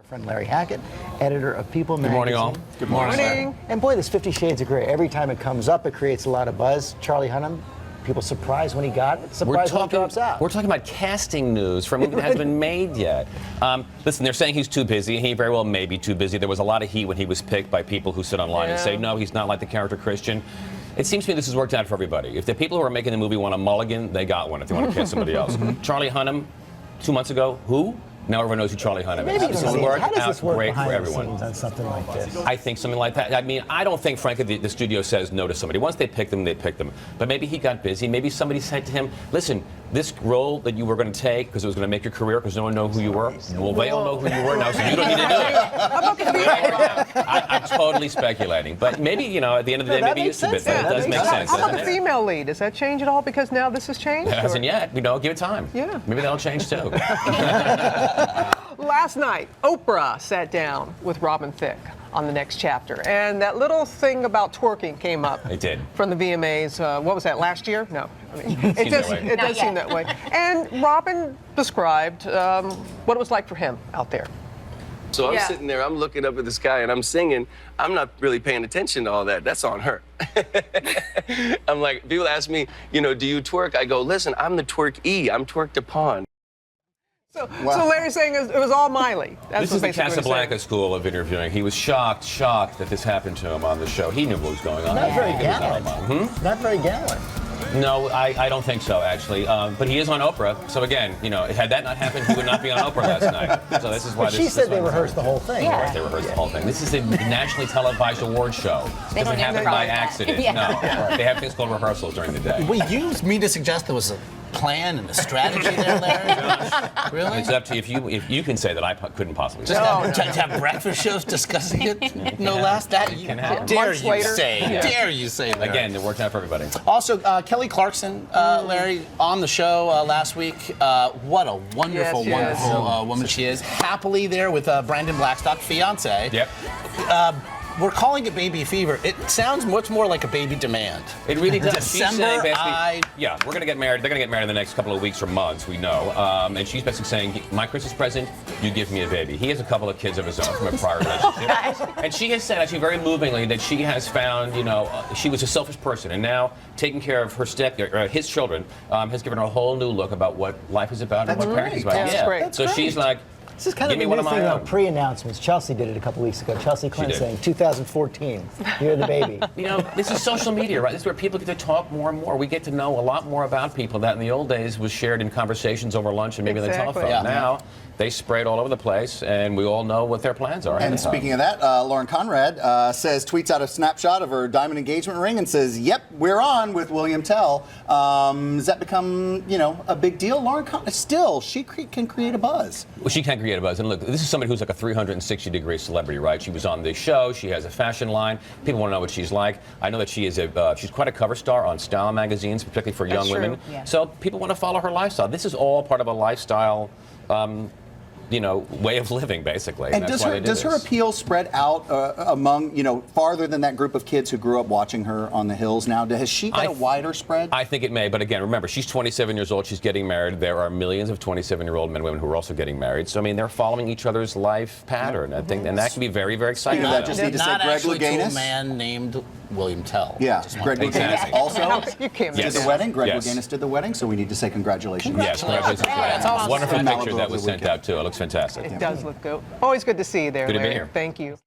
Friend Larry Hackett, editor of People Magazine. Good morning, all. Good morning. And boy, this 50 Shades of Grey, every time it comes up, it creates a lot of buzz. Charlie Hunnam, people surprised when he got it, surprised when he drops out. We're talking about casting news for a movie that hasn't been made yet. Listen, they're saying he's too busy, and he very well may be too busy. There was a lot of heat when he was picked by people who sit online and say, no, he's not like the character Christian. It seems to me this has worked out for everybody. If the people who are making the movie want a mulligan, they got one if they want to cast somebody else. Charlie Hunnam, 2 months ago, who? Now everyone knows who Charlie Hunnam is. Maybe how does this work great behind for the everyone. scenes on something like this? I think something like that. I mean, I don't think, frankly, the studio says no to somebody. Once they pick them, they pick them. But maybe he got busy. Maybe somebody said to him, listen, this role that you were going to take because it was going to make your career because no one knew who you were, well, they all know who you were now, so you don't need to do it. I'm totally speculating. But maybe, you know, at the end of the day, maybe he used to bit. But it does make sense. How about the female lead? Does that change at all because now this has changed? It hasn't yet. You know, give it time. Yeah. Maybe that'll change too. Last night, Oprah sat down with Robin Thicke on The Next Chapter, and that little thing about twerking came up. It did. From the VMAs. What was that, last year? No. I mean, it does seem that way. And Robin described what it was like for him out there. So I'm sitting there, I'm looking up at the sky and I'm singing. I'm not really paying attention to all that. That's on her. I'm like, people ask me, you know, do you twerk? I go, listen, I'm the twerk-E. I'm twerked upon. So Larry's saying it was all Miley. This is the Casablanca school of interviewing. He was shocked that this happened to him on the show. He knew what was going on. Not very gallant. Not very gallant. No, I don't think so, actually. But he is on Oprah. So again, you know, had that not happened, he would not be on Oprah last night. So this is why. But she said they rehearsed the whole thing. Yeah. Right, they rehearsed the whole thing. This is a nationally televised award show. It doesn't happen by accident. No, they have things called rehearsals during the day. Well, you mean to suggest there was a plan and a strategy there, Larry? Really? It's up to you if you can say that I couldn't possibly. Just have breakfast shows discussing it. No less. That you dare you say? Dare you say? Larry. Again, it worked out for everybody. Also, Kelly Clarkson, Larry, on the show last week. What a wonderful, wonderful woman she is. Happily there with Brandon Blackstock, fiance. Yep. We're calling it baby fever. It sounds much more like a baby demand. It really does. December, yeah, we're going to get married. They're going to get married in the next couple of weeks or months, we know. And she's basically saying, my Christmas present, you give me a baby. He has a couple of kids of his own from a prior relationship. And she has said, actually very movingly, that she has found, you know, she was a selfish person. And now taking care of her his children has given her a whole new look about what life is about and what parenting is about. That's great. So she's like, This is kind of a new thing on pre-announcements. Chelsea did it a couple weeks ago. Chelsea Clinton saying, 2014, you're the baby. You know, this is social media, right? This is where people get to talk more and more. We get to know a lot more about people that in the old days was shared in conversations over lunch and maybe on the telephone. Yeah. Now, they spray it all over the place, and we all know what their plans are. And speaking of that, Lauren Conrad tweets out a snapshot of her diamond engagement ring and says, yep, we're on with William Tell. Does that become, you know, a big deal? Lauren Conrad, still, she can create a buzz. Well, she can create a buzz. And look, this is somebody who's like a 360-degree celebrity, right? She was on this show. She has a fashion line. People want to know what she's like. I know that she is she's quite a cover star on style magazines, particularly for young women. Yeah. So people want to follow her lifestyle. This is all part of a lifestyle you know, way of living, basically. And does her appeal spread out among, you know, farther than that group of kids who grew up watching her on the hills now? Has she got a wider spread? I think it may, but again, remember, she's 27 years old, she's getting married. There are millions of 27-year-old men and women who are also getting married. So, I mean, they're following each other's life pattern, I think, and that can be very, very exciting. I just need to say Greg Louganis. A man named William Tell. Yeah, Greg Louganis also did the wedding. Greg Louganis did the wedding, so we need to say congratulations. Yes, congratulations. That's awesome. Wonderful picture that was sent out, too. It looks fantastic. It does look good. Always good to see you there, Good to be Larry. here. Thank you.